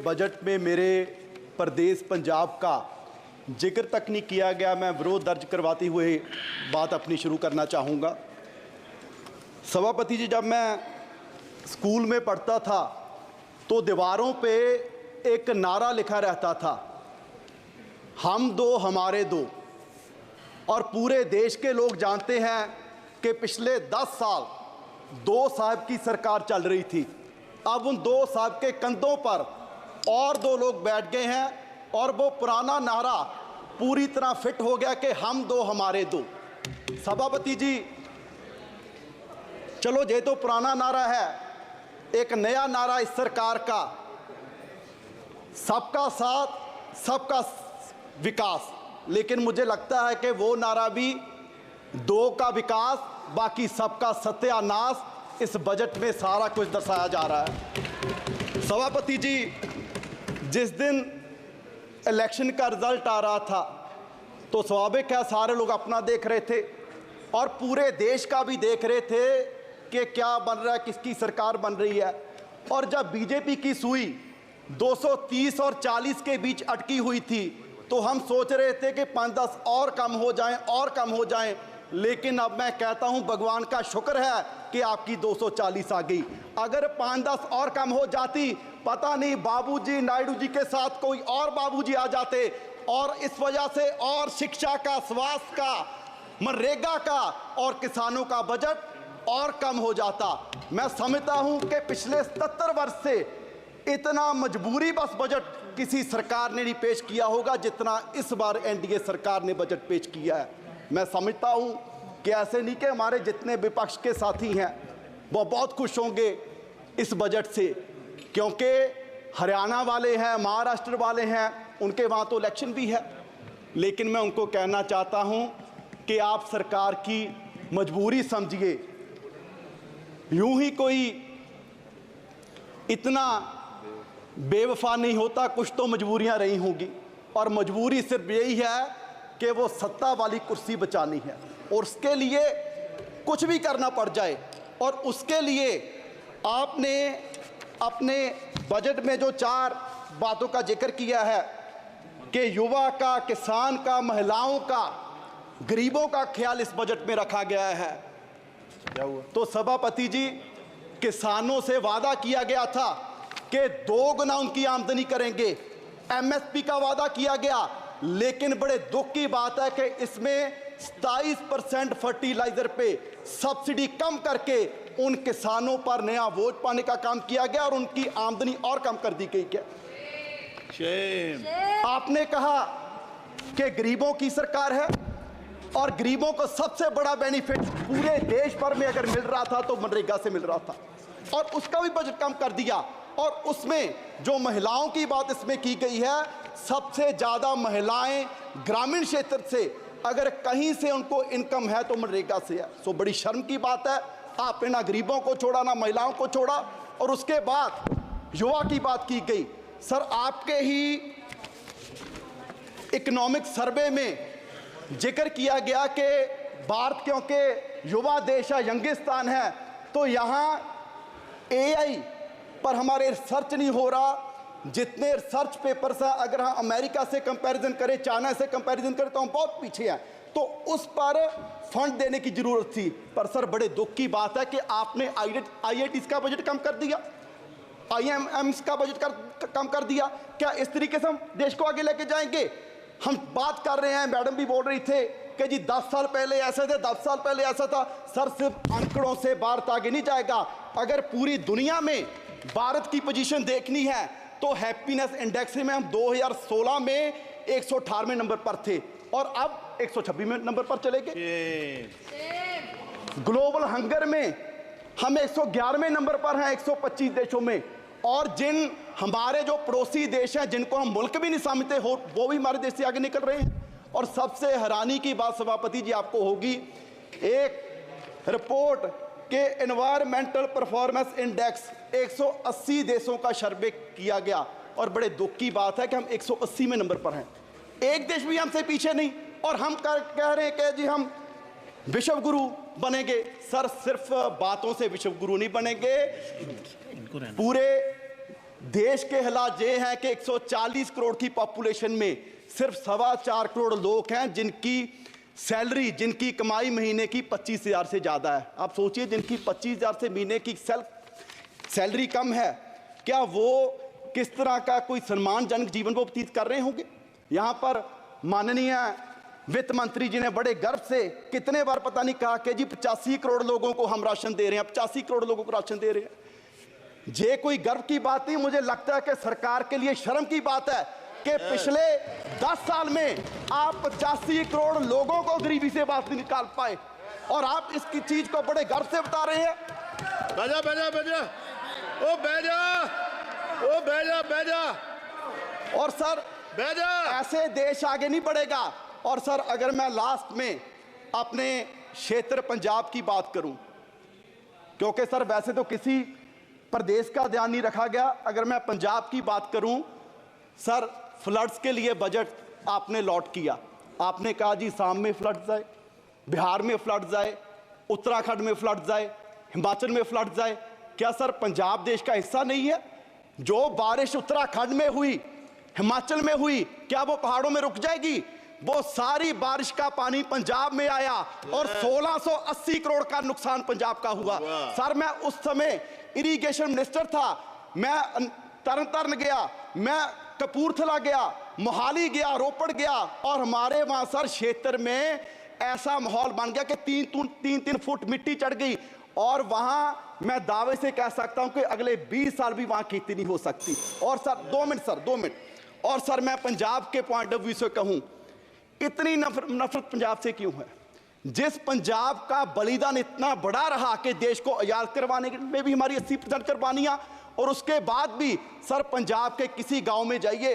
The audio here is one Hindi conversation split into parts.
बजट में मेरे प्रदेश पंजाब का जिक्र तक नहीं किया गया। मैं विरोध दर्ज करवाते हुए बात अपनी शुरू करना चाहूँगा। सभापति जी, जब मैं स्कूल में पढ़ता था तो दीवारों पे एक नारा लिखा रहता था, हम दो हमारे दो। और पूरे देश के लोग जानते हैं कि पिछले 10 साल दो साहब की सरकार चल रही थी। अब उन दो साहब के कंधों पर और दो लोग बैठ गए हैं और वो पुराना नारा पूरी तरह फिट हो गया कि हम दो हमारे दो। सभापति जी, चलो ये तो पुराना नारा है, एक नया नारा इस सरकार का, सबका साथ सबका विकास। लेकिन मुझे लगता है कि वो नारा भी दो का विकास बाकी सबका सत्यानाश इस बजट में सारा कुछ दर्शाया जा रहा है। सभापति जी, जिस दिन इलेक्शन का रिजल्ट आ रहा था तो स्वाभाविक है सारे लोग अपना देख रहे थे और पूरे देश का भी देख रहे थे कि क्या बन रहा है, किसकी सरकार बन रही है। और जब बीजेपी की सुई 230 और 40 के बीच अटकी हुई थी तो हम सोच रहे थे कि 5-10 और कम हो जाएं और कम हो जाएं। लेकिन अब मैं कहता हूं भगवान का शुक्र है कि आपकी 240 आ गई। अगर 5-10 और कम हो जाती, पता नहीं बाबूजी नायडू जी के साथ कोई और बाबूजी आ जाते और इस वजह से और शिक्षा का, स्वास्थ्य का, मनरेगा का और किसानों का बजट और कम हो जाता। मैं समझता हूं कि पिछले 77 वर्ष से इतना मजबूरी बस बजट किसी सरकार ने नहीं पेश किया होगा जितना इस बार एनडीए सरकार ने बजट पेश किया है। मैं समझता हूं कि ऐसे नहीं कि हमारे जितने विपक्ष के साथी हैं वो बहुत खुश होंगे इस बजट से, क्योंकि हरियाणा वाले हैं, महाराष्ट्र वाले हैं, उनके वहाँ तो इलेक्शन भी है। लेकिन मैं उनको कहना चाहता हूं कि आप सरकार की मजबूरी समझिए। यूं ही कोई इतना बेवफा नहीं होता, कुछ तो मजबूरियां रही होंगी और मजबूरी सिर्फ यही है कि वो सत्ता वाली कुर्सी बचानी है और उसके लिए कुछ भी करना पड़ जाए। और उसके लिए आपने अपने बजट में जो 4 बातों का जिक्र किया है कि युवा का, किसान का, महिलाओं का, गरीबों का ख्याल इस बजट में रखा गया है। क्या हुआ? तो सभापति जी, किसानों से वादा किया गया था कि 2 गुना उनकी आमदनी करेंगे, एमएसपी का वादा किया गया। लेकिन बड़े दुख की बात है कि इसमें 27% फर्टिलाइजर पे सब्सिडी कम करके उन किसानों पर नया वोट पाने का काम किया गया और उनकी आमदनी और कम कर दी गई। क्या आपने कहा कि गरीबों की सरकार है और गरीबों को सबसे बड़ा बेनिफिट पूरे देश भर में अगर मिल रहा था तो मनरेगा से मिल रहा था और उसका भी बजट कम कर दिया। और उसमें जो महिलाओं की बात इसमें की गई है, सबसे ज़्यादा महिलाएं ग्रामीण क्षेत्र से, अगर कहीं से उनको इनकम है तो मनरेगा से है। सो बड़ी शर्म की बात है, आपने ना गरीबों को छोड़ा ना महिलाओं को छोड़ा। और उसके बाद युवा की बात की गई। सर, आपके ही इकोनॉमिक सर्वे में जिक्र किया गया कि भारत क्योंकि युवा देश है, यंगिस्तान है, तो यहाँ एआई पर हमारे रिसर्च नहीं हो रहा। जितने रिसर्च पेपर्स हैं, अगर हम अमेरिका से कंपैरिजन करें, चाइना से कंपैरिजन करें तो हम बहुत पीछे हैं। तो उस पर फंड देने की जरूरत थी। पर सर, बड़े दुख की बात है कि आपने आईआईटीज का बजट कम कर दिया, आईएमएम्स का बजट कम कर दिया। क्या इस तरीके से हम देश को आगे लेके जाएंगे? हम बात कर रहे हैं, मैडम भी बोल रही थे कि जी 10 साल पहले ऐसे थे, 10 साल पहले ऐसा था। सर, सिर्फ आंकड़ों से भारत आगे नहीं जाएगा। अगर पूरी दुनिया में भारत की पोजीशन देखनी है तो हैप्पीनेस इंडेक्स में हम 2016 में 118वें नंबर पर थे और अब 126वें नंबर पर चले गए। ग्लोबल हंगर में हम 111वें नंबर पर हैं 125 देशों में। और जिन हमारे जो पड़ोसी देश हैं जिनको हम मुल्क भी नहीं समझते हो, वो भी हमारे देश से आगे निकल रहे हैं। और सबसे हैरानी की बात सभापति जी आपको होगी, एक रिपोर्ट के एनवायरमेंटल परफॉर्मेंस इंडेक्स 180 देशों का सर्वे किया गया और बड़े दुख की बात है कि हम 180वें नंबर पर हैं। एक देश भी हमसे पीछे नहीं और हम कह रहे हैं कि जी हम विश्व गुरु बनेंगे। सर, सिर्फ बातों से विश्व गुरु नहीं बनेंगे, पूरे देश के हालात ये हैं कि 140 करोड़ की पॉपुलेशन में सिर्फ 4.25 करोड़ लोग हैं जिनकी सैलरी, जिनकी कमाई महीने की 25,000 से ज़्यादा है। आप सोचिए, जिनकी 25,000 से महीने की सैलरी कम है, क्या वो किस तरह का कोई सम्मानजनक जीवन को व्यतीत कर रहे होंगे? यहाँ पर माननीय वित्त मंत्री जी ने बड़े गर्व से कितने बार पता नहीं कहा कि जी 85 करोड़ लोगों को हम राशन दे रहे हैं, 85 करोड़ लोगों को राशन दे रहे हैं। ये कोई गर्व की बात नहीं, मुझे लगता है कि सरकार के लिए शर्म की बात है कि पिछले 10 साल में आप 85 करोड़ लोगों को गरीबी से बाहर निकाल पाए और आप इसकी चीज को बड़े गर्व से बता रहे हैं। बैजा बैजा बैजा ओ बैजा ओ बैजा बैजा और सर बैजा, ऐसे देश आगे नहीं बढ़ेगा। और सर अगर मैं लास्ट में अपने क्षेत्र पंजाब की बात करूं, क्योंकि सर वैसे तो किसी प्रदेश का ध्यान नहीं रखा गया, अगर मैं पंजाब की बात करूं सर, फ्लड्स के लिए बजट आपने लॉट किया। आपने कहा जी असम में फ्लड्स आए, बिहार में फ्लड्स आए, उत्तराखंड में फ्लड्स आए, हिमाचल में फ्लड्स आए। क्या सर पंजाब देश का हिस्सा नहीं है? जो बारिश उत्तराखंड में हुई, हिमाचल में हुई, क्या वो पहाड़ों में रुक जाएगी? वो सारी बारिश का पानी पंजाब में आया और 1680 करोड़ का नुकसान पंजाब का हुआ। सर मैं उस समय इरिगेशन मिनिस्टर था, मैं तरन गया, मैं कपूरथला गया, मोहाली गया, रोपड़ गया और हमारे वहां सर क्षेत्र में ऐसा माहौल बन गया कि 3 फुट मिट्टी चढ़ गई और वहां मैं दावे से कह सकता हूं कि अगले 20 साल भी वहां खेती नहीं हो सकती। और सर 2 मिनट और सर मैं पंजाब के पॉइंट ऑफ व्यू से कहूं, इतनी नफरत पंजाब से क्यों है? जिस पंजाब का बलिदान इतना बड़ा रहा कि देश को आजाद करवाने में भी हमारी 80% कुर्बानियां, और उसके बाद भी सर पंजाब के किसी गांव में जाइए,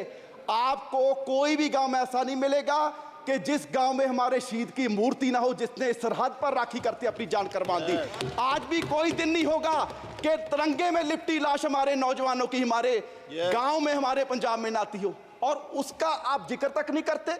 आपको कोई भी गांव में ऐसा नहीं मिलेगा कि जिस गांव में हमारे शहीद की मूर्ति ना हो, जिसने सरहद पर राखी करते अपनी जान कुर्बान दी। आज भी कोई दिन नहीं होगा कि तिरंगे में लिपटी लाश हमारे नौजवानों की हमारे गांव में, हमारे पंजाब में नाती हो, और उसका आप जिक्र तक नहीं करते।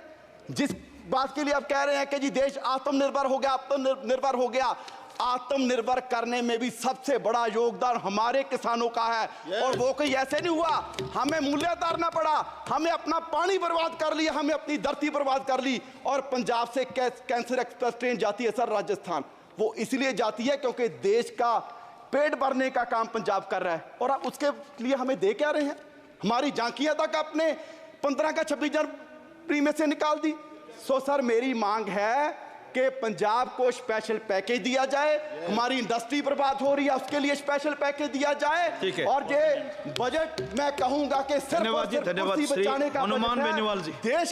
जिस बात के लिए आप कह रहे हैं कि जी देश आत्मनिर्भर हो गया, आत्मनिर्भर हो गया, आत्मनिर्भर करने में भी सबसे बड़ा योगदान हमारे किसानों का है। और वो कोई ऐसे नहीं हुआ हमें मूल्य उतारना पड़ा, हमें अपना पानी बर्बाद कर लिया, हमें अपनी धरती बर्बाद कर ली। और पंजाब से कैंसर एक्सप्रेस ट्रेन जाती है सर राजस्थान, वो इसलिए जाती है क्योंकि देश का पेट भरने का काम पंजाब कर रहा है, और आप उसके लिए हमें दे क्या रहे हैं? हमारी झांकियां तक आपने 15 का 26 जनवरी में से निकाल दी। सो सर मेरी मांग है कि पंजाब को स्पेशल पैकेज दिया जाए, हमारी इंडस्ट्री बर्बाद हो रही है उसके लिए स्पेशल पैकेज दिया जाए। और ये बजट मैं कहूंगा कि सिर्फ धन्यवाद जी, धन्यवाद बचाने का हनुमान बेनीवाल जी। देश